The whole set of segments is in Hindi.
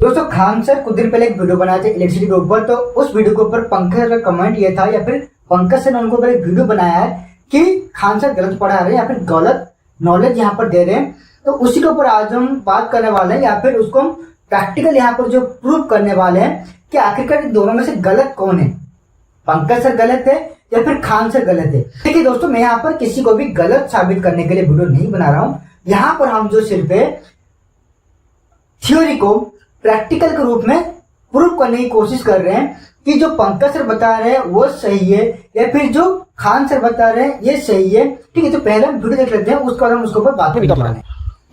दोस्तों खान सर कुछ दिन पहले एक वीडियो बनाए थे इलेक्ट्रिसिटी के ऊपर, तो उस वीडियो के ऊपर पंकज का कमेंट ये था या फिर पंकज सर ने उनको एक वीडियो बनाया है कि खान सर गलत पढ़ा रहे हैं या फिर गलत नॉलेज यहाँ पर दे रहे हैं। तो उसी के ऊपर आज हम बात करने वाले हैं या फिर उसको हम प्रैक्टिकल यहाँ पर जो प्रूव करने वाले हैं कि आखिरकार दोनों में से गलत कौन है, पंकज सर गलत है या फिर खान सर गलत है। देखिए दोस्तों, मैं यहाँ पर किसी को भी गलत साबित करने के लिए वीडियो नहीं बना रहा हूँ। यहाँ पर हम जो सिर्फ थ्योरी को प्रैक्टिकल के रूप में प्रूव करने की कोशिश कर रहे हैं कि जो पंकज सर बता रहे हैं वो सही है या फिर जो खान सर बता रहे हैं ये सही है। ठीक है, तो पहले हम वीडियो देख लेते हैं, उसके बाद हम उसके ऊपर बात करेंगे।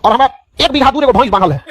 और हमें 1 बीघा दूर भैंस बांधल है,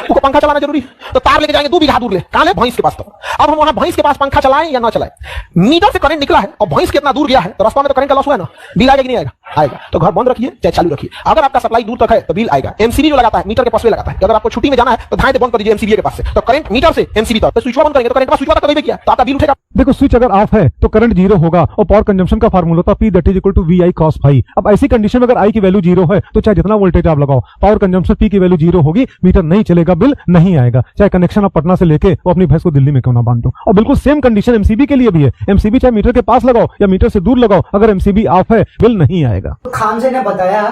उसको पंखा चलाना जरूरी, तो तार लेके जाएंगे 2 बीघा दूर ले, कहां ले? भैंस के पास। तो अब हम वहां भैंस के पास पंखा चलाएं या ना चलाएं, मीटर से करंट निकला है और भैंस कितना दूर गया है तो रास्ता में तो करंट का लॉस हुआ है ना, बिल आएगा कि नहीं आएगा? आएगा। तो घर बंद रखिए चाहे चालू रखिए, अगर आपका सप्लाई दूर तक है तो बिल आएगा। एमसीबी जो लगाता है मीटर के पास में लगाता है, अगर आपको छुट्टी में जाना है तो धाए बंद कर दीजिए एमसीबी के पास से, तो करंट मीटर से एमसीबी तक, तो स्विच बंद करेंगे तो करंट का स्विच तक किया तो आपका बिल उठेगा। देखो, स्विच अगर ऑफ है तो करंट जीरो होगा और पावर कंजम्पशन का फार्मूला होता है P that is equal to VI cos phi। अब ऐसी कंडीशन में अगर I की वैल्यू जीरो है तो चाहे जितना वोल्टेज आप लगाओ, पावर कंजम्पशन P की वैल्यू जीरो होगी, मीटर नहीं चलेगा, बिल नहीं आएगा। चाहे कनेक्शन आप पटना से लेके वो अपनी भैंस को दिल्ली में क्यों ना बांध दो। और बिल्कुल सेम कंडीशन एमसीबी के लिए भी है। एमसीबी चाहे मीटर के पास लगाओ या मीटर से दूर लगाओ, अगर एमसीबी ऑफ है बिल नहीं आएगा। खान सर ने बताया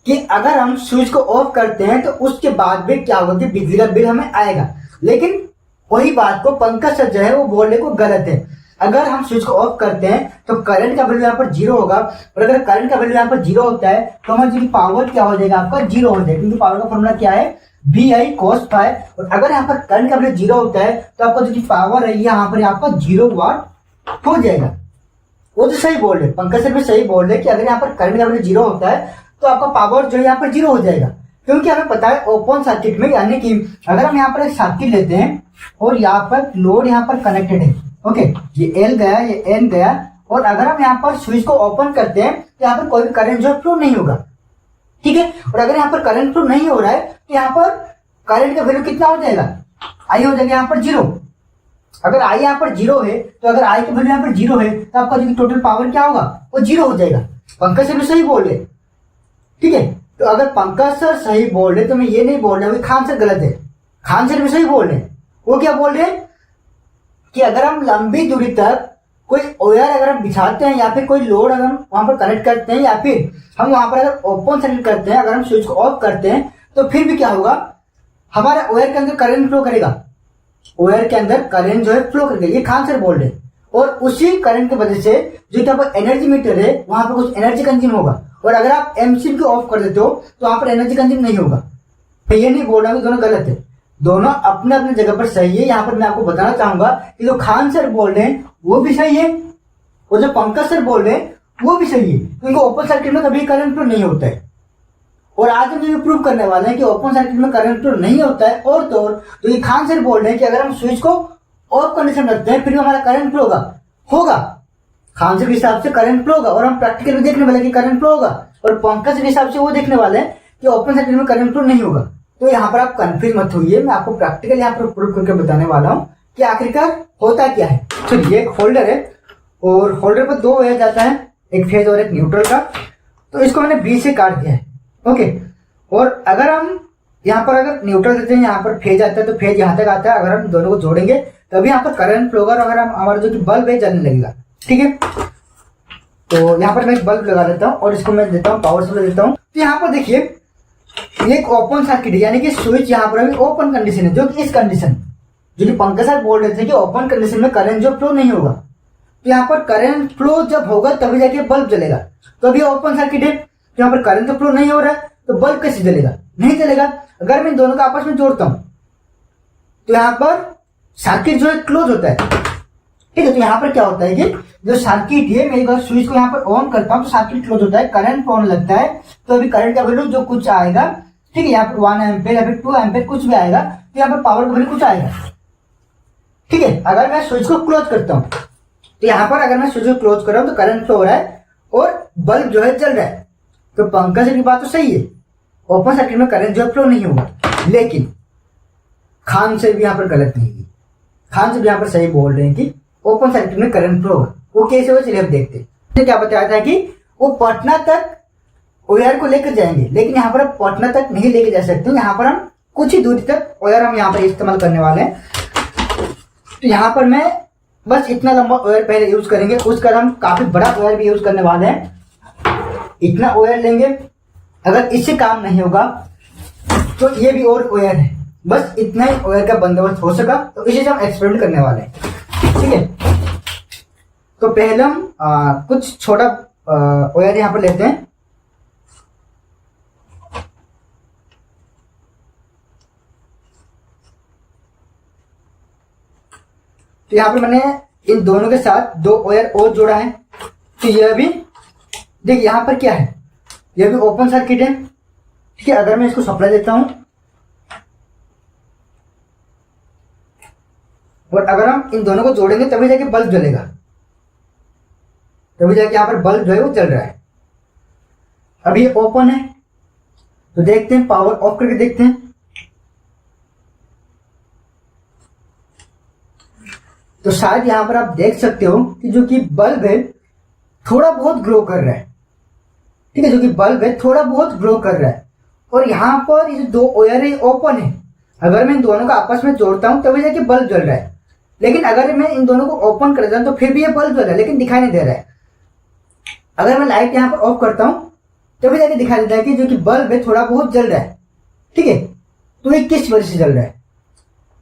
कि अगर हम स्विच को ऑफ करते हैं तो उसके बाद भी क्या होगा कि बिजली का बिल हमें आएगा, लेकिन वही बात को पंकज सर जो है वो बोलने को गलत है। अगर हम स्विच को ऑफ करते हैं तो करंट का वैल्यू यहाँ पर जीरो होगा, और अगर करंट का वैल्यू यहाँ पर जीरो होता है तो हमारी पावर क्या हो जाएगा, आपका जीरो हो जाएगा, क्योंकि पावर का फॉर्मूला क्या है, VI cos phi। और अगर यहाँ पर करंट का वैल्यू जीरो होता है तो आपका जो पावर है यहाँ पर आपका 0 वाट हो जाएगा। वो तो सही बोल रहे, पंकज सर भी सही बोल रहे कि अगर यहाँ पर करंट का वैल्यू जीरो होता है तो आपका पावर जो है यहाँ पर जीरो हो जाएगा, क्योंकि हमें पता है ओपन सर्किट में, यानी कि अगर हम यहाँ पर एक सर्किट लेते हैं और यहाँ पर लोड यहाँ पर कनेक्टेड है, ओके, ये L गया, ये N गया, और अगर हम यहाँ पर स्विच को ओपन करते हैं तो यहाँ पर कोई भी करंट जो फ्लो नहीं होगा, ठीक है। और अगर यहाँ पर करंट फ्लो नहीं हो रहा है तो यहाँ पर करंट का वैल्यू कितना हो जाएगा, I हो जाएगा यहाँ पर जीरो। अगर I यहाँ पर जीरो है तो अगर I की वैल्यू यहाँ पर जीरो है तो आपका जो टोटल पावर क्या होगा, वो जीरो हो जाएगा। पंकज सर भी सही बोल रहे, ठीक है। तो अगर पंकज सर सही बोल रहे तो मैं ये नहीं बोल रहा हूँ खान सर गलत है। खान सर भी सही बोल रहे, वो क्या बोल रहे कि अगर हम लंबी दूरी तक कोई वायर अगर हम बिछाते हैं या फिर कोई लोड अगर हम वहां पर कनेक्ट करते हैं या फिर हम वहां पर अगर ओपन सर्किट करते हैं, अगर हम स्विच को ऑफ करते हैं तो फिर भी क्या होगा, हमारे वायर के अंदर करंट फ्लो करेगा, वायर के अंदर करंट जो है फ्लो करेगा, ये खान सर बोल रहे। और उसी करंट की वजह से जो यहाँ पर एनर्जी मीटर है वहां पर कुछ एनर्जी कंज्यूम होगा, और अगर आप एमसीबी को ऑफ कर देते हो तो वहां पर एनर्जी कंज्यूम नहीं होगा। मैं ये नहीं बोल रहा हूँ दोनों गलत है, दोनों अपने अपने जगह पर सही है। यहाँ पर मैं आपको बताना चाहूंगा कि जो खान सर बोल रहे हैं वो भी सही है और जो पंकज सर बोल रहे हैं वो भी सही है, क्योंकि ओपन सर्किट में कभी करंट फ्लो नहीं होता है। और आज हम ये प्रूव करने वाले हैं कि ओपन सर्किट में करंट फ्लो नहीं होता है। और तो और जो ये खान सर बोल रहे हैं कि अगर हम स्विच को ऑफ कंडीशन रखते हैं फिर भी हमारा करंट फ्लो होगा, खान सर के हिसाब से करंट फ्लो होगा, और हम प्रैक्टिकल में देखने वाले कि करंट फ्लो होगा, और पंकज के हिसाब से वो देखने वाले हैं कि ओपन सर्किट में करंट फ्लो नहीं होगा। तो यहाँ पर आप कंफ्यूज मत होइए, मैं आपको प्रैक्टिकल यहाँ पर प्रूव करके बताने वाला हूँ कि आखिरकार होता क्या है। चलिए, एक होल्डर है और होल्डर पर 2 वायर जाता है, एक फेज और एक न्यूट्रल का, तो इसको मैंने B से काट दिया है, ओके। और अगर हम यहाँ पर अगर न्यूट्रल देते हैं, यहाँ पर फेज आता है तो फेज यहाँ तक आता है, अगर हम दोनों को जोड़ेंगे तभी यहाँ पर करंट फ्लो होगा, और अगर हम हमारा जो कि बल्ब है जलने लगेगा, ठीक है। तो यहाँ पर मैं एक बल्ब लगा देता हूँ और इसको मैं देता हूँ पावर सप्लाई देता हूँ। तो यहाँ पर देखिए एक ओपन सर्किट है, यानी कि स्विच यहाँ पर अभी ओपन कंडीशन है, जो कि इस कंडीशन जो कि पंकज सर बोल रहे थे कि ओपन कंडीशन में करंट जो फ्लो नहीं होगा, तो यहाँ पर करंट फ्लो जब होगा तभी जाके बल्ब जलेगा। तो अभी ओपन सर्किट है तो यहाँ पर करंट तो फ्लो नहीं हो रहा है तो बल्ब कैसे जलेगा, नहीं जलेगा। अगर मैं दोनों को आपस में जोड़ता हूँ तो यहाँ पर सर्किट जो है क्लोज होता है, ठीक है। तो यहाँ पर क्या होता है कि जो सर्किट है, मैं अगर स्विच को यहाँ पर ऑन करता हूँ तो सर्किट क्लोज होता है, करंट ऑन लगता है, तो अभी करंट का वैल्यू जो कुछ आएगा, ठीक है, यहाँ पर 1 एम्पेयर या फिर 2 एम्पेयर कुछ भी आएगा, तो यहाँ पर पावर का वैल्यू कुछ आएगा, ठीक है। अगर मैं स्विच को क्लोज करता हूँ तो यहाँ पर अगर मैं स्विच को क्लोज कर रहा हूँ तो करंट फ्लो हो रहा है और बल्ब जो है जल रहा है। तो पंकज की बात तो सही है, ओपन सर्किट में करंट जो है फ्लो नहीं होगा, लेकिन खान से भी यहाँ पर गलत नहीं है। खान से भी यहाँ पर सही बोल रहे हैं कि ओपन सर्किट में करंट फ्लो होगा। वो कैसे हो, चलिए अब देखते हैं। क्या बताया था कि वो पटना तक वायर को लेकर जाएंगे, लेकिन यहाँ पर आप पटना तक नहीं लेके जा सकते, यहाँ पर हम कुछ ही दूरी तक वायर हम यहाँ पर इस्तेमाल करने वाले हैं। तो यहाँ पर मैं बस इतना लंबा वायर पहले यूज करेंगे, उसका हम काफी बड़ा वायर भी यूज करने वाले हैं। इतना वायर लेंगे, अगर इससे काम नहीं होगा तो ये भी और वायर है, बस इतना ही वायर का बंदोबस्त हो सका तो इसी से हम एक्सपेरिमेंट करने वाले हैं। ठीक है, तो पहले हम कुछ छोटा वायर यहाँ पर लेते हैं। तो यहाँ पर मैंने इन दोनों के साथ 2 वायर और जोड़ा है। तो यह भी देखिए यहाँ पर क्या है, यह भी ओपन सर्किट है। ठीक है, अगर मैं इसको सप्लाई देता हूं और अगर हम इन दोनों को जोड़ेंगे तभी जाके बल्ब जलेगा, तभी जाके यहाँ पर बल्ब जो है वो जल रहा है। अभी ये ओपन है, तो देखते हैं, पावर ऑफ करके देखते हैं। तो शायद यहां पर आप देख सकते हो कि जो कि बल्ब है थोड़ा बहुत ग्लो कर रहा है। ठीक है, जो कि बल्ब है थोड़ा बहुत ग्लो कर रहा है और यहाँ पर ये 2 वायर है ओपन है। अगर मैं इन दोनों को आपस में जोड़ता हूं तभी जाके बल्ब जल रहा है, लेकिन अगर मैं इन दोनों को ओपन कर देता हूं तो फिर भी ये बल्ब जल रहा है लेकिन दिखाई नहीं दे रहा है। अगर मैं लाइट यहाँ पर ऑफ करता हूं तभी जाके दिखाई देता है कि जो कि बल्ब है थोड़ा बहुत जल रहा है। ठीक है, तो ये किस वजह से जल रहा है,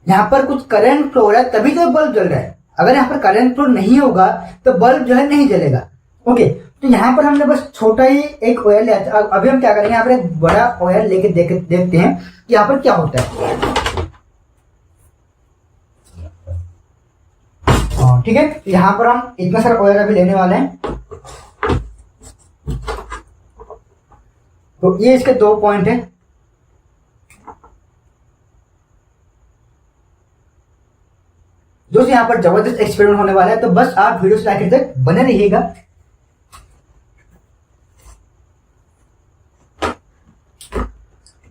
यहाँ पर कुछ करंट फ्लो हो रहा है तभी तो बल्ब जल रहा है। अगर यहाँ पर करंट फ्लो नहीं होगा तो बल्ब जो है नहीं जलेगा। ओके, तो यहाँ पर हमने बस छोटा ही एक वायर लिया था। अभी हम क्या करेंगे, यहाँ पर एक बड़ा वायर लेके देखते हैं कि यहाँ पर क्या होता है। ठीक है, यहाँ पर हम इतना सारा वायर अभी लेने वाले हैं। तो ये इसके 2 पॉइंट है। दोस्तों यहाँ पर जबरदस्त एक्सपेरिमेंट होने वाला है, तो बस आप वीडियो से आखिर तक बने रहिएगा।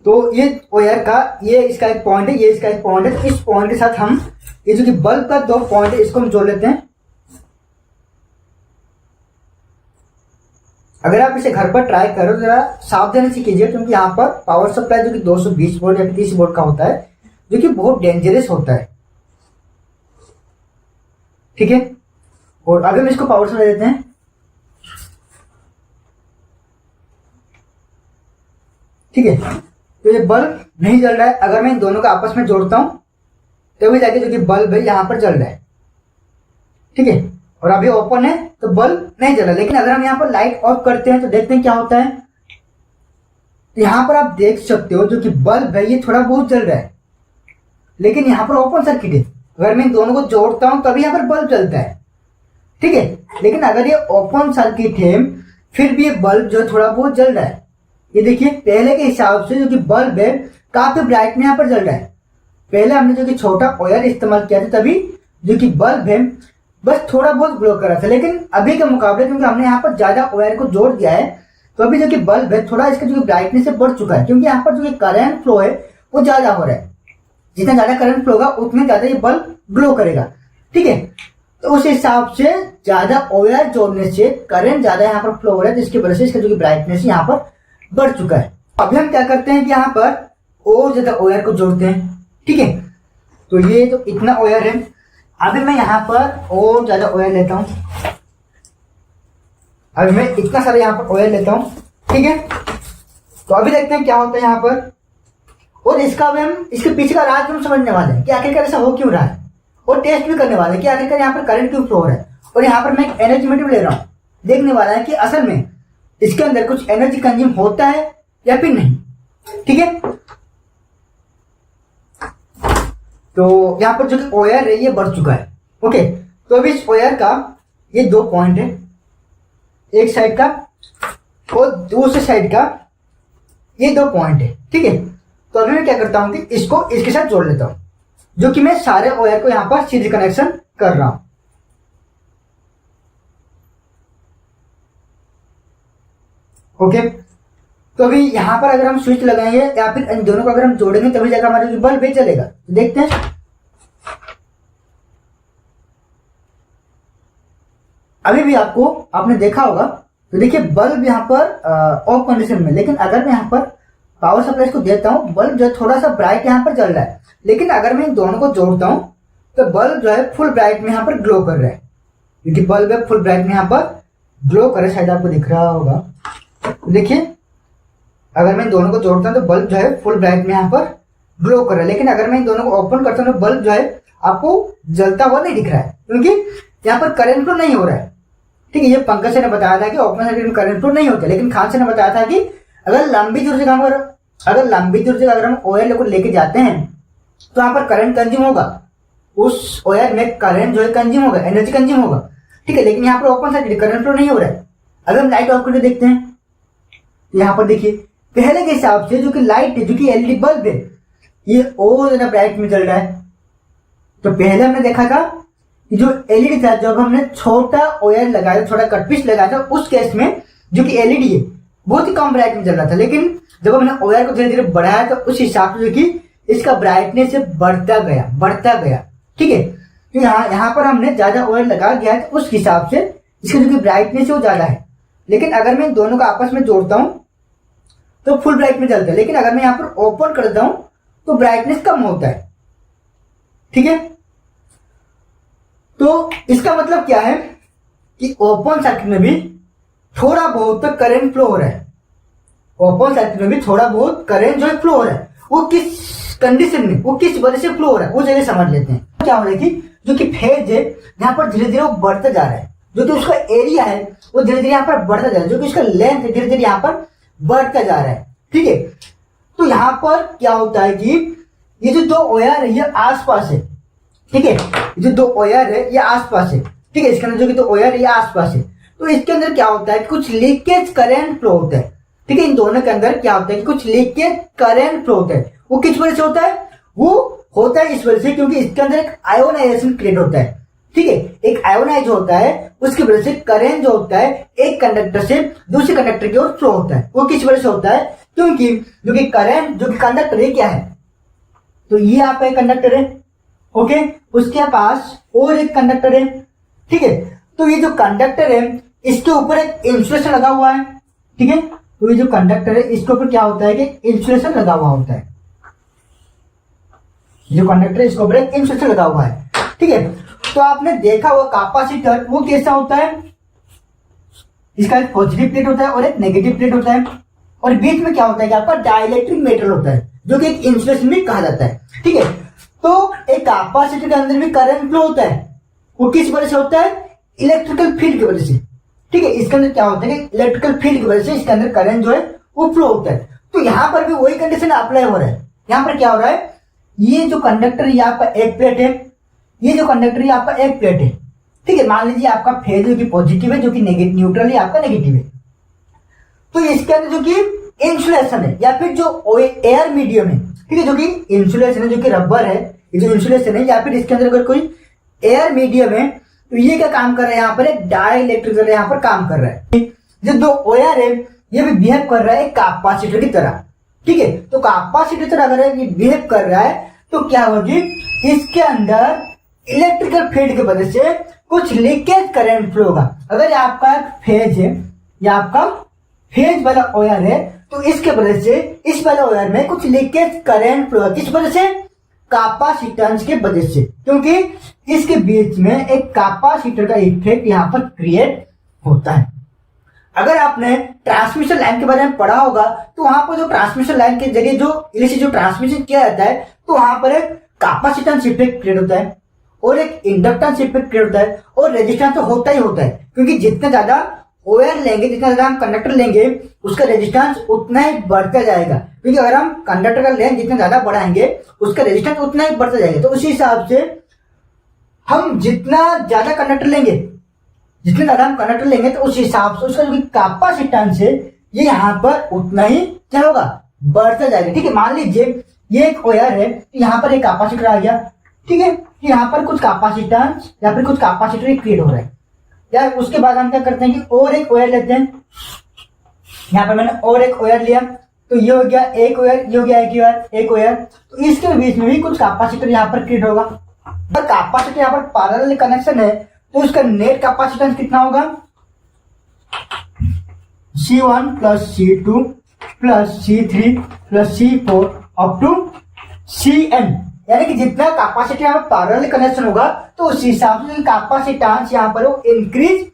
तो ये वायर का ये इसका एक पॉइंट है, ये इसका एक पॉइंट है। तो इस पॉइंट के साथ हम ये जो कि बल्ब का 2 पॉइंट है इसको हम जोड़ लेते हैं। अगर आप इसे घर पर ट्राई करो जरा सावधानी से कीजिए, क्योंकि यहाँ पर पावर सप्लाई जो कि 220 वोल्ट या 30 वोल्ट का होता है, जो कि बहुत डेंजरस होता है। ठीक है, और अभी हम इसको पावर सप्लाई देते हैं। ठीक है, तो ये बल्ब नहीं जल रहा है। अगर मैं इन दोनों को आपस में जोड़ता हूं तभी जाके जो कि बल्ब है यहां पर जल रहा है। ठीक है, और अभी ओपन है तो बल्ब नहीं जल रहा। लेकिन अगर हम यहाँ पर लाइट ऑफ करते हैं तो देखते हैं क्या होता है। यहां पर आप देख सकते हो जो कि बल्ब है ये थोड़ा बहुत जल रहा है, लेकिन यहाँ पर ओपन सर्किट है। अगर मैं इन दोनों को जोड़ता हूं तभी यहाँ पर बल्ब जलता है। ठीक है, लेकिन अगर ये ओपन सर्किट है फिर भी ये बल्ब जो है थोड़ा बहुत जल रहा है। ये देखिए, पहले के हिसाब से जो कि बल्ब है काफी ब्राइट में यहाँ पर जल रहा है। पहले हमने जो कि छोटा वायर इस्तेमाल किया था तभी जो कि बल्ब है बस थोड़ा बहुत ग्लो कर रहा था, लेकिन अभी के मुकाबले क्योंकि हमने यहाँ पर ज्यादा वायर को जोड़ दिया है तो अभी जो कि बल्ब है थोड़ा इसका जो कि ब्राइटनेस बढ़ चुका है, क्योंकि यहाँ पर जो कि करंट फ्लो है वो ज्यादा हो रहा है। जितना ज्यादा करंट फ्लो होगा उतने ज्यादा ये बल्ब ग्लो करेगा। ठीक है, तो उस हिसाब से ज्यादा वायर जोड़ने से करंट ज्यादा यहाँ पर फ्लो हो रहा है, जिसकी वजह से इसका जो कि ब्राइटनेस यहाँ पर बढ़ चुका है। अभी हम क्या करते हैं कि यहाँ पर और ज्यादा वायर को जोड़ते हैं। ठीक है, तो ये तो इतना वायर है। अभी मैं यहाँ पर और ज्यादा वायर लेता हूँ। अभी मैं इतना सारा यहाँ पर वायर लेता हूँ। ठीक है, तो अभी देखते हैं क्या होता है यहाँ पर, और इसका भी हम इसके पीछे का राज हम समझने वाले हैं कि आखिरकार ऐसा हो क्यों रहा है, और टेस्ट भी करने वाले हैं कि आखिरकार यहाँ पर करंट क्यों फ्लो हो रहा है। और यहाँ पर मैं एक एनर्जी मीटर ले रहा हूँ, देखने वाला है कि असल में इसके अंदर कुछ एनर्जी कंज्यूम होता है या फिर नहीं। ठीक है, तो यहाँ पर जो कि वायर है ये बढ़ चुका है। ओके, तो अभी इस वायर का ये 2 पॉइंट है, एक साइड का और दूसरे साइड का ये 2 पॉइंट है। ठीक है, तो अभी मैं क्या करता हूं कि इसको इसके साथ जोड़ लेता हूं, जो कि मैं सारे वायर को यहां पर सीधे कनेक्शन कर रहा हूं। ओके, तो अभी यहां पर अगर हम स्विच लगाएंगे या फिर इन दोनों को अगर हम जोड़ेंगे तभी जाकर हमारा बल्ब भी चलेगा। तो देखते हैं। अभी भी आपने देखा होगा, तो देखिए बल्ब यहाँ पर ऑफ कंडीशन में, लेकिन अगर मैं यहाँ पर पावर सप्लाई को देता हूँ, बल्ब जो है थोड़ा सा ब्राइट यहाँ पर जल रहा है, लेकिन अगर मैं इन दोनों को जोड़ता हूँ तो बल्ब जो है फुल ब्राइट में यहाँ पर ग्लो कर रहा है, क्योंकि बल्ब है फुल ब्राइट में यहाँ पर ग्लो कर रहा है। शायद आपको दिख रहा होगा, देखिए अगर मैं इन दोनों को जोड़ता हूँ तो बल्ब जो है फुल ब्राइट में यहाँ पर ग्लो कर रहा है, लेकिन अगर मैं इन दोनों को ओपन करता हूँ तो बल्ब जो है आपको जलता हुआ नहीं दिख रहा है, क्योंकि यहाँ पर करंट फ्लो नहीं हो रहा है। ठीक है, ये पंकज सर ने बताया था कि ओपन सर्किट में करंट फ्लो नहीं होता, लेकिन खान सर ने बताया था कि अगर लंबी दूर से अगर हम ऑयल को लेके जाते हैं तो यहाँ पर करंट कंज्यूम होगा, उस ऑयल में करंट जो है कंज्यूम होगा, एनर्जी कंज्यूम होगा। ठीक है, लेकिन यहाँ पर ओपन सर्किट करंट फ्लो नहीं हो रहा है। अगर हम लाइट ऑफ करके देखते हैं तो यहाँ पर देखिए पहले के हिसाब से जो कि लाइट है, जो कि एलईडी बल्ब है, ये और ज्यादा ब्राइट में चल रहा है। तो पहले हमने देखा था कि जो एलईडी था, जब हमने छोटा ऑयल लगाया, छोटा कटपीस लगाया था, उस केस में जो कि एलईडी है बहुत ही कम ब्राइट में चल रहा था, लेकिन जब हमने ऑयल को धीरे धीरे बढ़ाया तो उस हिसाब से जो कि इसका ब्राइटनेस बढ़ता गया। ठीक है, तो यहाँ पर हमने ज्यादा ऑयल लगा दिया है तो उस हिसाब से इसका जो कि ब्राइटनेस है वो ज्यादा है। लेकिन अगर मैं इन दोनों को आपस में जोड़ता हूं तो फुल ब्राइट में चलता है, लेकिन अगर मैं यहाँ पर ओपन करता हूं तो ब्राइटनेस कम होता है। ठीक है, तो इसका मतलब क्या है कि ओपन सर्किट में भी थोड़ा बहुत करंट फ्लो हो रहा है। ओपन सर्किट में भी थोड़ा बहुत करंट जो है फ्लो हो रहा है। वो किस कंडीशन में, वो किस वजह से फ्लो हो रहा है, वो जगह समझ लेते हैं। क्या हो रहा है कि जो कि फेज है यहाँ पर धीरे धीरे वो बढ़ता जा रहा है, जो कि उसका एरिया है वो धीरे धीरे यहाँ पर बढ़ता जा रहा है, जो कि उसका लेंथ है धीरे धीरे यहाँ पर बढ़ता जा रहा है। ठीक है, तो यहाँ पर क्या होता है कि ये जो दो वायर है ये आसपास है। ठीक है, जो दो वायर है ये आसपास है। ठीक है, इसके अंदर जो कि दो वायर है ये आसपास है, तो इसके अंदर क्या होता है कि कुछ लीकेज करंट फ्लो होता है। ठीक है, इन दोनों के अंदर क्या होता है कि कुछ लीकेज करंट फ्लो होता है। वो किस वजह से होता है? वो होता है इस वजह से क्योंकि इसके अंदर एक आयोनाइजेशन क्रिएट होता है। ठीक है, एक आयोनाइज होता है, उसकी वजह से करंट जो होता है एक कंडक्टर से दूसरे कंडक्टर की ओर फ्लो होता है। वो किस वजह से होता है? क्योंकि जो कि करंट जो कि कंडक्टर है क्या है, तो ये आपका एक कंडक्टर है, ओके, उसके पास और एक कंडक्टर है। ठीक है, तो ये जो कंडक्टर है इसके ऊपर एक इंसुलेशन लगा हुआ है। ठीक है, तो ये जो कंडक्टर है इसके ऊपर क्या होता है कि इंसुलेशन लगा हुआ होता है। जो कंडक्टर है इसके ऊपर एक इंसुलेशन लगा हुआ है। ठीक है, तो आपने देखा हुआ कैपेसिटर वो कैसा होता है, इसका एक पॉजिटिव प्लेट होता है और एक नेगेटिव प्लेट होता है, और बीच में क्या होता है कि आपका डाइलेक्ट्रिक मेटल होता है जो कि एक इंसुलेशन भी कहा जाता है। ठीक है, तो एक कैपेसिटर के अंदर भी करंट फ्लो होता है, वो किस वजह से होता है? इलेक्ट्रिकल फील्ड की वजह से। ठीक है, इसके अंदर क्या होता है कि इलेक्ट्रिकल फील्ड की वजह से इसके अंदर करंट जो है वो फ्लो होता है। तो यहाँ पर भी वही कंडीशन अप्लाई हो रहा है। यहाँ पर क्या हो रहा है, ये जो कंडक्टर ये आपका एक प्लेट है, ये जो कंडक्टर ये आपका एक प्लेट है। ठीक है, मान लीजिए आपका फेज जो कि पॉजिटिव है, जो कि न्यूट्रल है आपका नेगेटिव है। तो इसके अंदर जो कि इंसुलेशन है या फिर जो एयर मीडियम है, ठीक है, जो कि इंसुलेशन है, जो कि रबर है, ये जो इंसुलेशन है, या फिर इसके अंदर अगर कोई एयर मीडियम है तो ये क्या काम कर रहा है, यहाँ पर एक डाइलेक्ट्रिक यहाँ पर काम कर रहा है। जो दो वायर है ये भी बिहेव कर रहा है कैपेसिटर की तरह। ठीक है, तो कैपेसिटर की तरह अगर ये बिहेव कर रहा है तो क्या होगी, इसके अंदर इलेक्ट्रिकल फील्ड की वजह से कुछ लीकेज करंट फ्लो होगा। अगर आपका फेज है या आपका फेज वाला वायर है तो इसके वजह से इस वाले वायर में कुछ लीकेज करंट फ्लो होगा। किस वजह से? कैपेसिटेंस के वजह से, क्योंकि इसके बीच में एक कैपेसिटर का इफेक्ट यहाँ पर क्रिएट होता है। अगर आपने ट्रांसमिशन लाइन के बारे में पढ़ा होगा तो वहां पर जो ट्रांसमिशन लाइन के जरिए जो इलेक्ट्रिसिटी जो ट्रांसमिशन किया जाता है तो वहां पर एक कैपेसिटेंस इफेक्ट क्रिएट होता है और एक इंडक्टेंस इफेक्ट क्रिएट होता है, और रेजिस्टेंस तो होता ही होता है, क्योंकि जितना ज्यादा वायर लेंगे, जितना ज्यादा हम कंडक्टर लेंगे, उसका रेजिस्टेंस उतना ही बढ़ता जाएगा। क्योंकि अगर हम कंडक्टर का लेंथ जितना ज्यादा बढ़ाएंगे उसका रेजिस्टेंस उतना ही बढ़ता जाएगा। तो उसी हिसाब से हम जितना ज्यादा कंडक्टर लेंगे, जितना ज्यादा हम कंडक्टर लेंगे तो उस हिसाब से उसका जो कैपेसिटेंस है ये यहाँ पर उतना ही क्या होगा, बढ़ता जाएगा। ठीक है, मान लीजिए ये एक वायर है, यहाँ पर एक कैपेसिटर आ गया। ठीक है, यहाँ पर कुछ कैपेसिटेंस या फिर कुछ कैपेसिटर क्रिएट हो रहा है, या उसके बाद हम क्या करते हैं कि और एक वायर लेते हैं। यहाँ पर मैंने और एक वायर लिया तो ये हो गया एक वायर, ये हो गया एक वायर, तो इसके बीच में भी कुछ कैपेसिटर यहाँ पर क्रिएट होगा। अगर कैपेसिटर यहाँ पर पैरेलल कनेक्शन है तो उसका नेट कैपेसिटेंस कितना होगा, C1 plus C2 plus C3 plus C4 up to Cn, यानी कि जितना कैपेसिटी यहाँ पर पैरेलल कनेक्शन होगा तो उस हिसाब से कैपेसिटेंस यहाँ पर वो इंक्रीज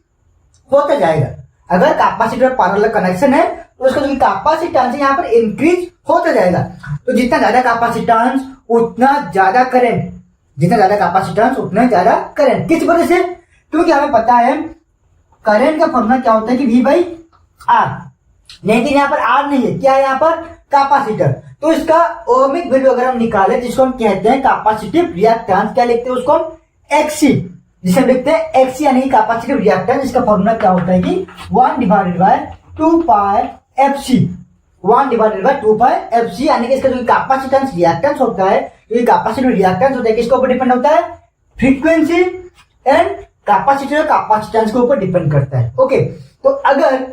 होता जाएगा। अगर कैपेसिटर पैरेलल कनेक्शन है तो उसका जो कैपेसिटेंस यहाँ पर इंक्रीज होता जाएगा। तो जितना ज्यादा कैपेसिटेंस उतना ज्यादा करंट, जितना ज्यादा कैपेसिटेंस उतना ज्यादा करंट। किस वजह से? क्योंकि हमें पता है करंट का फॉर्मूला क्या होता है कि V बाई R, लेकिन यहाँ पर R नहीं है, क्या है यहाँ पर? कैपेसिटर। तो इसका ओमिक वैल्यू अगर हम निकाले जिसको हम कहते हैं कैपेसिटिव रिएक्टेंस, क्या लिखते हैं उसको हम? Xc, जिसे हम लिखते हैं Xc यानी कैपेसिटिव रिएक्टेंस। इसका फॉर्मूला क्या होता है कि 1 divided by 2 pi FC, 1 divided by 2 pi FC, यानी कि इसका जो कैपेसिटेंस रिएक्टेंस होता है, जो कैपेसिटिव रिएक्टेंस होता है किसके ऊपर डिपेंड होता है? फ्रीक्वेंसी एंड कैपेसिटर कैपेसिटेंस के ऊपर डिपेंड करता है। ओके, तो अगर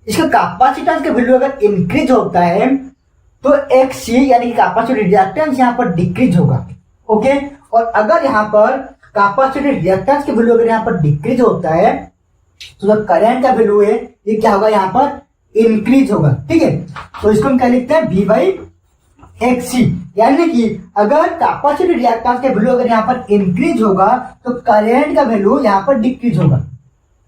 इसका कैपेसिटेंस का वैल्यू अगर इंक्रीज होता है तो Xc यानी कि कैपेसिटिव रिएक्टेंस यहाँ पर डिक्रीज होगा। ओके, और अगर यहाँ पर कैपेसिटिव रिएक्टेंस की वैल्यू अगर यहाँ पर डिक्रीज होता है तो जो करंट का वैल्यू है ये क्या होगा? यहाँ पर इंक्रीज होगा। ठीक है, तो इसको हम क्या लिखते हैं? V बाई Xc, यानी कि अगर कैपेसिटिव रिएक्टेंस का वैल्यू अगर यहाँ पर इंक्रीज होगा तो करंट का वैल्यू यहाँ पर डिक्रीज होगा।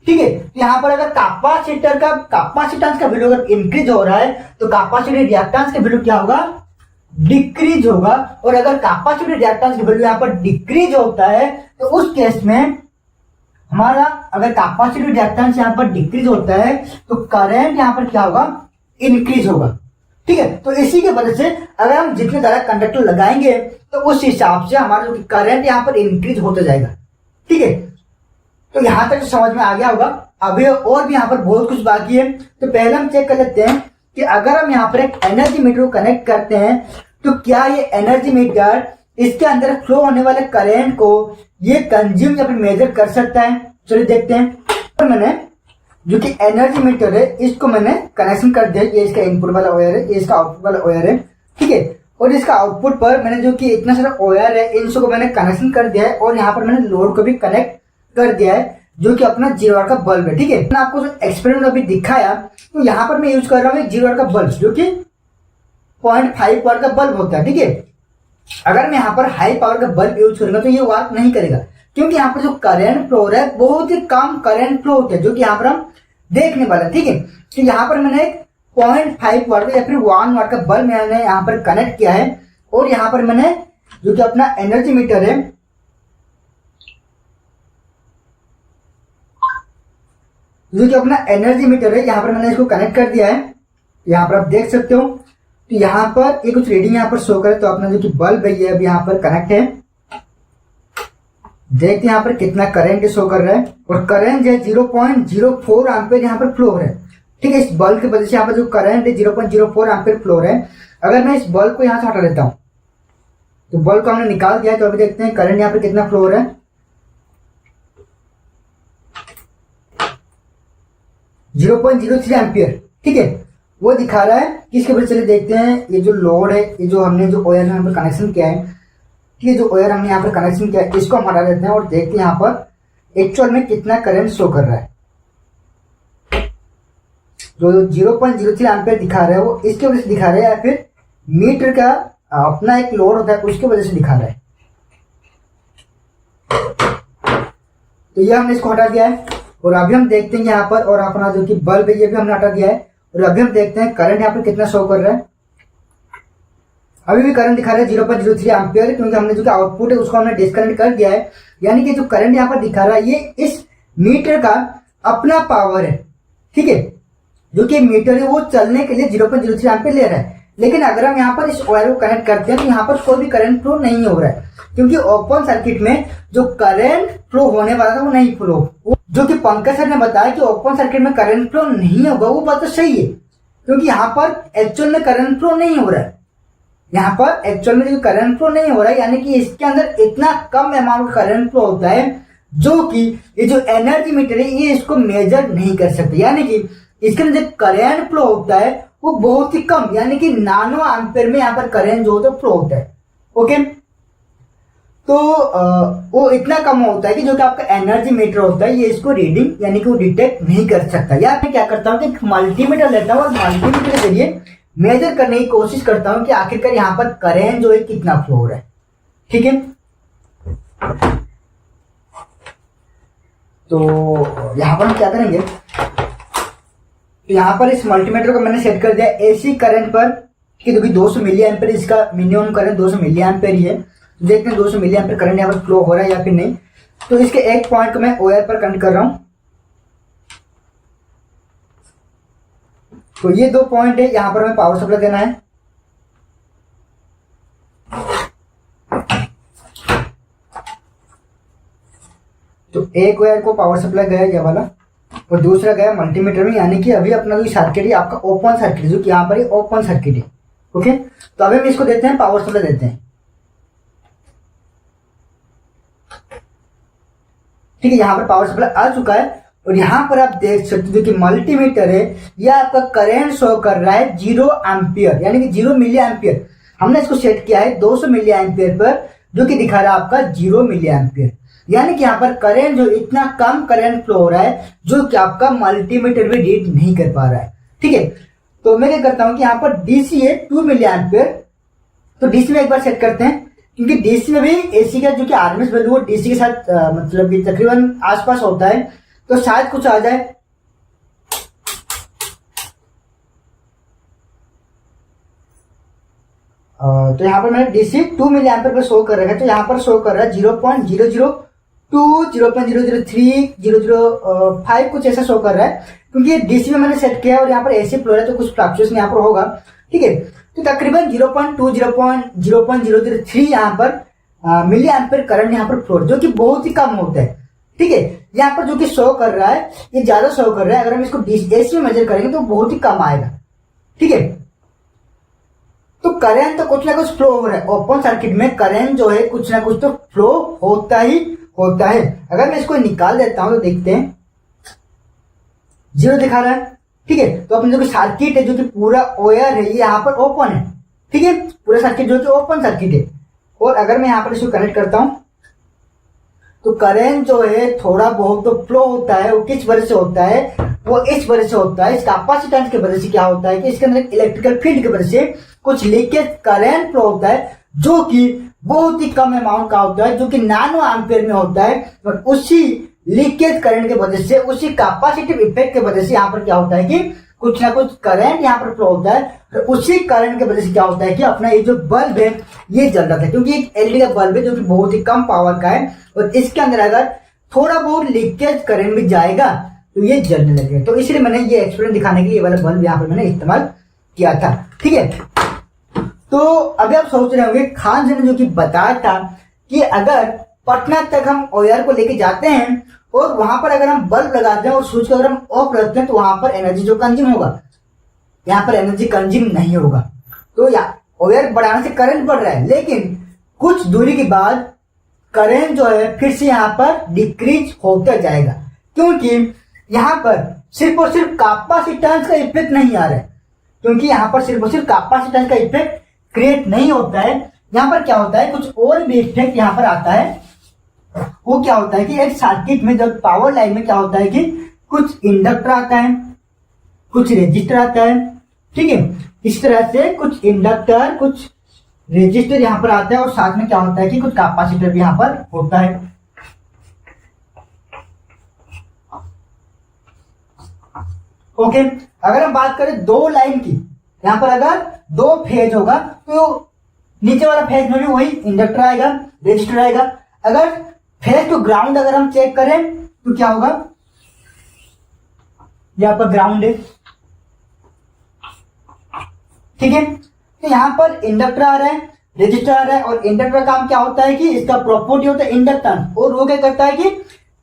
ठीक है, तो यहाँ पर अगर कैपेसिटर का कैपेसिटेंस का वैल्यू अगर इंक्रीज हो रहा है तो कैपेसिटिव रिएक्टेंस का वैल्यू क्या होगा? डिक्रीज होगा। और अगर कैपेसिटिव रिएक्टेंस का वैल्यू यहाँ पर डिक्रीज होता है तो उस केस में हमारा अगर कैपेसिटिव रिएक्टेंस यहाँ पर डिक्रीज होता है तो करंट यहाँ पर क्या होगा? इंक्रीज होगा। ठीक है, तो इसी की वजह से अगर हम जितने ज्यादा कंडक्टर लगाएंगे तो उस हिसाब से हमारा जो करंट यहाँ पर इंक्रीज होता जाएगा। ठीक है, तो यहां तक समझ में आ गया होगा। अभी और भी यहाँ पर बहुत कुछ बाकी है। तो पहले हम चेक कर लेते हैं कि अगर हम यहाँ पर एक एनर्जी मीटर को कनेक्ट करते हैं तो क्या ये एनर्जी मीटर इसके अंदर फ्लो होने वाले करंट को ये कंज्यूम या फिर मेजर कर सकता है? चलिए देखते हैं। तो मैंने जो कि एनर्जी मीटर है इसको मैंने कनेक्शन कर दिया। ये इसका इनपुट वाला वायर है, ये इसका आउटपुट वाला वायर है। ठीक है, और इसका आउटपुट पर मैंने जो कि इतना सारा वायर है इन सबको मैंने कनेक्शन कर दिया है और यहाँ पर मैंने लोड को भी कनेक्ट कर दिया है जो कि अपना 0 वाट का बल्ब है। ठीक है, मैंने आपको जो एक्सपेरिमेंट अभी दिखाया तो यहाँ पर मैं यूज कर रहा हूँ 0 वाट का बल्ब जो कि 0.5 वाट का बल्ब होता है। ठीक है, अगर मैं यहाँ पर हाई पावर का बल्ब यूज करूंगा तो ये वर्क नहीं करेगा क्योंकि यहाँ पर जो करंट फ्लो है बहुत ही कम करंट फ्लो होता है जो कि यहाँ पर हम देखने वाला है। ठीक है, तो यहाँ पर मैंने एक 0.5 वाट का या फिर 1 वाट का बल्ब मैंने यहाँ पर कनेक्ट किया है और यहाँ पर मैंने जो कि अपना एनर्जी मीटर है यहाँ पर मैंने इसको कनेक्ट कर दिया है। यहाँ पर आप देख सकते हो तो यहाँ पर ये कुछ रीडिंग यहाँ पर शो करे तो अपना जो कि बल्ब है ये अभी यहाँ पर कनेक्ट है। देखते हैं यहाँ पर कितना करंट शो कर रहा है और करंट जो है 0.04 एम्पीयर यहाँ पर फ्लो हो रहा है। ठीक है, इस बल्ब की वजह से यहाँ पर जो करंट है 0.04 एम्पीयर फ्लो हो रहा है। अगर मैं इस बल्ब को यहाँ से हटा देता हूँ तो बल्ब को हमने निकाल दिया है तो अभी देखते हैं करंट यहाँ पर कितना फ्लो हो रहा है। 0.03 एम्पीयर। ठीक है, वो दिखा रहा है किसके वजह से। देखते हैं ये जो लोड है, ये जो हमने जो वायर यहाँ पर कनेक्शन किया है, ठीक है, जो वायर हमने यहाँ पर कनेक्शन किया है इसको हम हटा देते हैं और देखते हैं यहाँ पर एक्चुअल में कितना करंट शो कर रहा है। जो 0.03 एम्पीयर दिखा रहा है वो इसके वजह से दिखा रहा है या फिर मीटर का अपना एक लोड होता है उसके वजह से दिखा रहा है। तो ये हमने इसको हटा दिया है और अभी हम देखते हैं यहाँ पर, और अपना जो कि बल्ब है ये भी हमने हटा दिया है और अभी हम देखते हैं करंट यहाँ पर कितना शो कर रहा है। अभी भी करंट दिखा रहा है 0.03 एम्पीयर क्योंकि हमने जो कि आउटपुट है उसको हमने डिस्कनेक्ट कर दिया है। यानी कि जो करंट यहाँ पर दिखा रहा है ये इस मीटर का अपना पावर है। ठीक है, जो कि मीटर है वो चलने के लिए 0.03 एम्पीयर ले रहा है। लेकिन अगर हम यहाँ पर इस वायर को कनेक्ट करते हैं तो यहाँ पर कोई भी करंट फ्लो नहीं हो रहा है क्योंकि ओपन सर्किट में जो करंट फ्लो होने वाला था वो नहीं फ्लो, जो कि पंकज सर ने बताया कि ओपन सर्किट में करंट फ्लो नहीं होगा। वो बात तो सही है क्योंकि यहाँ पर एक्चुअल में करंट फ्लो नहीं हो रहा है। यहाँ पर एक्चुअल में जो करंट फ्लो नहीं हो रहा है यानी कि इसके अंदर इतना कम अमाउंट का करंट फ्लो होता है जो कि ये जो एनर्जी मीटर है ये इसको मेजर नहीं कर सकते। यानी कि इसके अंदर जो करंट फ्लो होता है वो बहुत ही कम, यानी कि नानो एम्पीयर में यहाँ पर करंट जो होता है फ्लो होता है। ओके, तो वो इतना कम होता है कि जो कि आपका एनर्जी मीटर होता है ये इसको रीडिंग यानी कि वो डिटेक्ट नहीं कर सकता। या मैं क्या करता हूँ कि मल्टीमीटर लेता हूँ और मल्टीमीटर के जरिए मेजर करने की कोशिश करता हूं कि आखिरकार यहाँ पर करंट जो है कितना फ्लो हो रहा है। ठीक है, तो यहाँ पर हम क्या करेंगे, तो यहाँ पर इस मल्टीमीटर को मैंने सेट कर दिया एसी करंट पर कि देखिए 200 मिली एम्पेयर इसका मिनिमम करंट 200 मिली एम्पेयर ही है। देखते हैं 200 मिली एम्पेयर करंट यहाँ पर फ्लो हो रहा है या फिर नहीं। तो इसके एक पॉइंट को मैं ओआर पर कनेक्ट कर रहा हूँ। तो ये 2 पॉइंट है, यहाँ पर हमें पावर सप्लाई देना है। तो एक वायर को पावर सप्लाई गया ये वाला और दूसरा गया मल्टीमीटर में, यानी कि अभी अपना जो सर्किट है आपका ओपन सर्किट, जो कि यहाँ पर ओपन सर्किट है। ओके, तो अभी हम इसको देते हैं पावर सप्लाई देते हैं। ठीक है, यहाँ पर पावर सप्लाई आ चुका है और यहाँ पर आप देख सकते हो कि मल्टीमीटर है, यह आपका करंट शो कर रहा है 0 एम्पियर, यानी कि 0 मिली एम्पियर। हमने इसको सेट किया है 200 मिली एम्पियर पर, जो कि दिखा रहा है आपका 0 मिली एम्पियर, यानी कि यहाँ पर करंट जो इतना कम करंट फ्लो हो रहा है जो कि आपका मल्टीमीटर भी रीड नहीं कर पा रहा है। ठीक है, तो मैं क्या करता हूँ कि यहाँ पर डीसी है 2 मिली एम्पियर, तो डीसी में एक बार सेट करते हैं, क्योंकि डीसी में भी एसी का जो कि आरएमएस वैल्यू वो डीसी के साथ मतलब कि तकरीबन आसपास होता है, तो शायद कुछ आ जाए। तो यहाँ पर मैंने DC 2 milli ampere per show कर रखा है, तो यहाँ पर शो कर रहा है 0.002, 0.003, 0.005 कुछ ऐसा शो कर रहा है, क्योंकि डीसी में मैंने सेट किया है और यहाँ पर एसी फ्लो है तो कुछ फ्लक्चुएशन यहाँ पर होगा। ठीक है, तो तकरीबन 0.2, 0.003 यहाँ पर मिली एम्पियर करंट यहाँ पर फ्लो, जो कि बहुत ही कम होता है। ठीक है, यहाँ पर जो कि शो कर रहा है ये ज्यादा शो कर रहा है, अगर हम इसको एसी में मेजर करेंगे तो बहुत ही कम आएगा। ठीक है, तो करंट तो कुछ ना कुछ फ्लो हो रहा है, ओपन सर्किट में करंट जो है कुछ ना कुछ तो फ्लो होता ही होता है। अगर मैं इसको निकाल देता हूं तो देखते हैं 0 दिखा रहा है। ठीक है, तो अपने जो कि सर्किट है जो कि पूरा वायर है ये यहाँ पर ओपन है। ठीक है, पूरा सर्किट जो कि ओपन सर्किट है, और अगर मैं यहाँ पर इसको कनेक्ट करता हूं तो करंट जो है थोड़ा बहुत तो फ्लो होता है। वो किस वजह से होता है, वो इस वजह से होता है, इस कैपेसिटेंस की वजह से क्या होता है कि इसके अंदर इलेक्ट्रिकल फील्ड की वजह से कुछ लीकेज करंट फ्लो होता है, जो कि बहुत ही कम अमाउंट का होता है, जो कि नैनो एम्पियर में होता है। और उसी लीकेज करंट की वजह से, उसी कैपेसिटिव इफेक्ट की वजह से यहाँ पर क्या होता है कि कुछ ना कुछ करंट यहाँ पर फ्लो होता है, और उसी करंट की वजह से क्या होता है कि अपना ये जो बल्ब है ये जल रहा है, क्योंकि एक एलईडी का बल्ब है जो कि बहुत ही कम पावर का है, और इसके अंदर अगर थोड़ा बहुत लीकेज करंट भी जाएगा तो ये जलने लगेगा। तो इसलिए मैंने ये एक्सपेरिमेंट दिखाने के लिए ये वाला बल्ब यहाँ पर मैंने इस्तेमाल किया था। ठीक है, तो अभी आप सोच रहे होंगे खान जी ने जो कि बताया था कि अगर पटना तक हम ओआर को लेके जाते हैं और वहां पर अगर हम बल्ब लगाते हैं और स्विच को अगर हम ऑफ रखते हैं तो वहां पर एनर्जी जो कंज्यूम होगा, यहाँ पर एनर्जी कंज्यूम नहीं होगा। तो ओआर बढ़ाने से करंट बढ़ रहा है, लेकिन कुछ दूरी के बाद करंट जो है फिर से यहाँ पर डिक्रीज होता जाएगा, क्योंकि यहाँ पर सिर्फ और सिर्फ कैपेसिटेंस का इफेक्ट नहीं आ रहा है, क्योंकि यहाँ पर सिर्फ और सिर्फ कैपेसिटेंस का इफेक्ट क्रिएट नहीं होता है। यहाँ पर क्या होता है, कुछ और भी इफेक्ट यहाँ पर आता है। वो क्या होता है कि एक सर्किट में जब पावर लाइन में क्या होता है कि कुछ इंडक्टर आता है, कुछ रेजिस्टर आता है। ठीक है, इस तरह से कुछ इंडक्टर कुछ रेजिस्टर यहाँ पर आता है, और साथ में क्या होता है कि कुछ कैपेसिटर भी यहाँ पर होता है। ओके, अगर हम बात करें 2 लाइन की, यहाँ पर अगर 2 फेज होगा तो नीचे वाला फेज में भी वही इंडक्टर आएगा, रेजिस्टर आएगा। अगर फेज टू ग्राउंड अगर हम चेक करें तो क्या होगा, यहाँ पर ग्राउंड है। ठीक है, तो यहाँ पर इंडक्टर आ रहा है, रेजिस्टर आ रहा है, और इंडक्टर का काम क्या होता है कि इसका प्रॉपर्टी होता है इंडक्टेंस, और वो क्या करता है कि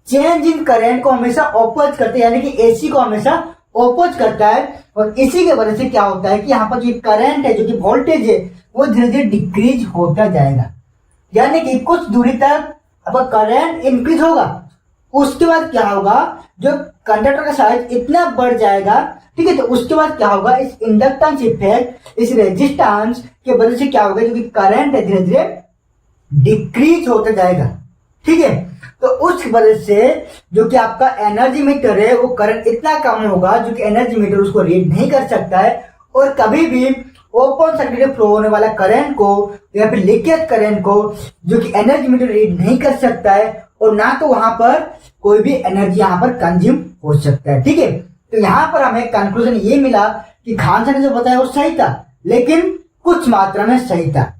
चेंज इन करंट को हमेशा ऑपोज करते हैं, यानी कि एसी को हमेशा ऑपोज करता है। और इसी के वजह से क्या होता है कि यहाँ पर जो करंट है, जो कि वोल्टेज है, वो धीरे धीरे डिक्रीज होता जाएगा, यानी कि कुछ दूरी तक अब करंट इंक्रीज होगा, उसके बाद क्या होगा, जो कंडक्टर का साइज इतना बढ़ जाएगा। ठीक है, तो उसके बाद क्या होगा, इस इंडक्टेंस इफेक्ट, इस रेजिस्टेंस के वजह से क्या होगा, जो कि करंट है धीरे धीरे डिक्रीज होता जाएगा। ठीक है, तो उस वजह से जो कि आपका एनर्जी मीटर है वो करंट इतना कम होगा जो कि एनर्जी मीटर उसको रीड नहीं कर सकता है, और कभी भी ओपन सर्किट में फ्लो होने वाला करंट को या फिर लीकेज करंट को जो कि एनर्जी मीटर रीड नहीं कर सकता है, और ना तो वहां पर कोई भी एनर्जी यहाँ पर कंज्यूम हो सकता है। ठीक है, तो यहाँ पर हमें कंक्लूजन ये मिला कि खान सर ने जो बताया वो सही था, लेकिन कुछ मात्रा में सही था।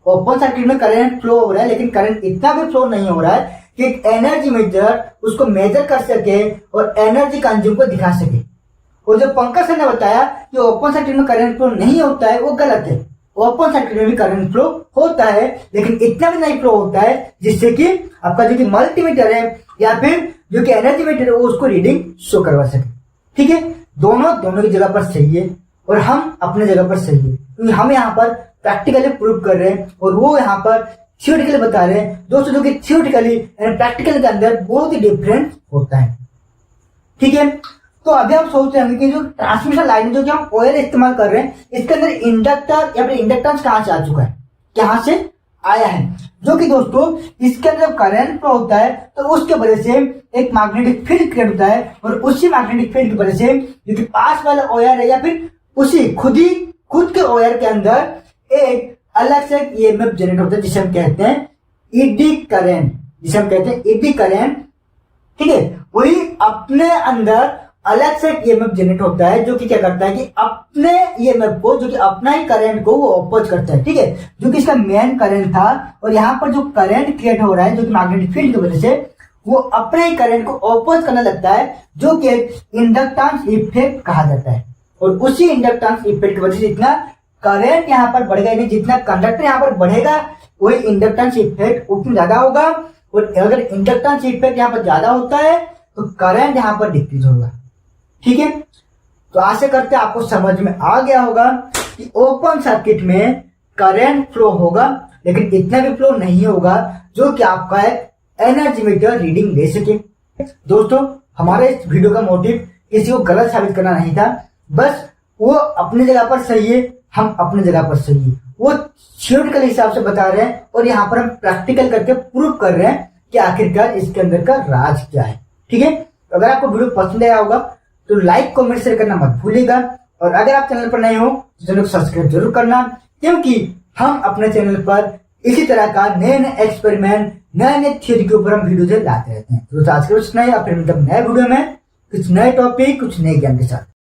ओपन सर्किट में करंट फ्लो हो रहा है, लेकिन करंट इतना भी फ्लो नहीं हो रहा है कि एनर्जी मीटर उसको मेजर कर सके और एनर्जी कंज्यूम को दिखा सके। और जो पंकज सर ने बताया कि ओपन सर्किट में करंट फ्लो नहीं होता है, वो गलत है। ओपन सर्किट में भी करंट फ्लो होता है, लेकिन इतना भी नहीं फ्लो होता है जिससे कि आपका जो कि मल्टीमीटर है या फिर जो कि एनर्जी मीटर है वो उसको रीडिंग शो करवा सके। ठीक है, दोनों की जगह पर सही है और हम अपने जगह पर सही है, क्योंकि हम यहाँ पर प्रैक्टिकली प्रूव कर रहे हैं और वो यहाँ पर थियोरिटिकली बता रहे हैं। दोस्तों, जो कि थियोरिटिकली एंड प्रैक्टिकल के अंदर बहुत ही डिफरेंस होता है। ठीक है, तो अभी हम सोच रहे हैं कि जो ट्रांसमिशन लाइन जो कि हम ऑयल इस्तेमाल कर रहे हैं, इसके अंदर इंडक्टर या फिर इंडक्टेंस कहां से आ चुका है, कहां से आया है, जो कि दोस्तों इसके अंदर जब करंट फ्लो होता है तो उसके वजह से एक मैग्नेटिक फील्ड क्रिएट होता है, और उसी मैग्नेटिक फील्ड की वजह से जो कि पास वाला ऑयल है या फिर उसी खुद के ऑयल के अंदर एक अलग से ईएमएफ जनरेट होता है, जिसे हम कहते हैं ईडी करंट। ठीक है, वही अपने अंदर अलग से ईएमएफ जनरेट होता है, जो कि क्या करता है कि अपने ईएमएफ को, जो कि अपना ही करंट को वो अपोज करता है। ठीक है, जो कि इसका मेन करंट था, और यहाँ पर जो करंट क्रिएट हो रहा है जो कि मैग्नेटिक फील्ड की वजह से, वो अपने ही करंट को अपोज करने लगता है, जो कि इंडक्टेंस इफेक्ट कहा जाता है। और उसी इंडक्टेंस इफेक्ट की वजह से जितना करंट यहाँ पर बढ़ेगा, यानी जितना कंडक्टर यहाँ पर बढ़ेगा, वही इंडक्टेंस इफेक्ट उतना ज्यादा होगा, और अगर इंडक्टेंस इफेक्ट यहाँ पर ज्यादा होता है तो करंट यहाँ पर डिक्रीज होगा। ठीक है, तो आशा करते हैं आपको समझ में आ गया होगा कि ओपन सर्किट में करंट फ्लो होगा, लेकिन इतना भी फ्लो नहीं होगा जो कि आपका एक एनर्जी मीटर रीडिंग ले सके। दोस्तों, हमारे इस वीडियो का मोटिव किसी को गलत साबित करना नहीं था, बस वो अपनी जगह पर सही है, हम अपनी जगह पर सही है। वो थियोरिटिकल हिसाब से बता रहे हैं और यहाँ पर हम प्रैक्टिकल करके प्रूव कर रहे हैं कि आखिरकार इसके अंदर का राज क्या है। ठीक है, अगर आपको वीडियो पसंद आया होगा तो लाइक कमेंट शेयर करना मत भूलिएगा, और अगर आप चैनल पर नए हो तो चैनल को सब्सक्राइब जरूर करना, क्योंकि हम अपने चैनल पर इसी तरह का नए एक्सपेरिमेंट, नए थ्योरी के ऊपर हम वीडियो लाते रहते हैं। तो आज के इतना ही, फिर मतलब नए वीडियो में कुछ नए टॉपिक, कुछ नए ज्ञान के साथ।